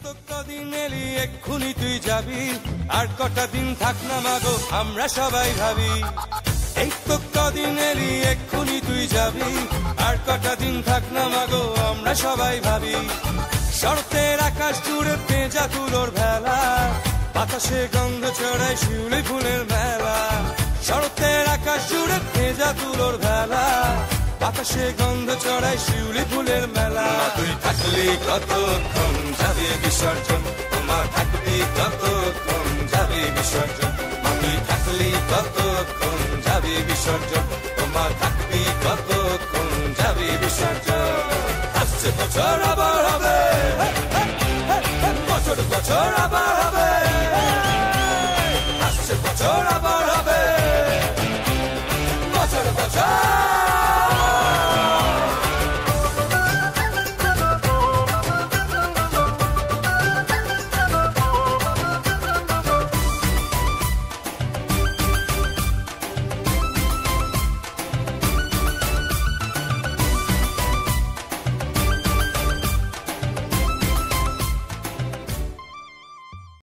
তো কদিন এলি এক্ষুনি তুই যাবি, আর কটা দিন থাক না মাগো আমরা সবাই ভাবি। এই তো কদিন এলি এক্ষুনি তুই যাবি, আর কটা দিন থাক না মাগো আমরা সবাই ভাবি। শরতের আকাশ জুড়ে পেঁজা তুলোর ভেলা, বাতাসে গন্ধ ছড়ায় শিউলি ফুলের মেলা। শরতের আকাশ জুড়ে পেঁজা তুলোর ভেলা, বাতাসে গন্ধ ছড়ায় শিউলি ফুলের মেলা। তুই থাকলি কতক্ষণ যাবে বিসর্জন, মা থাকবি কতক্ষণ যাবে বিসর্জন। তুই থাকলি কতক্ষণ যাবে বিসর্জন, মা থাকবি কতক্ষণ যাবে বিসর্জন। আসছে বছর আবার হবে, বছর বছর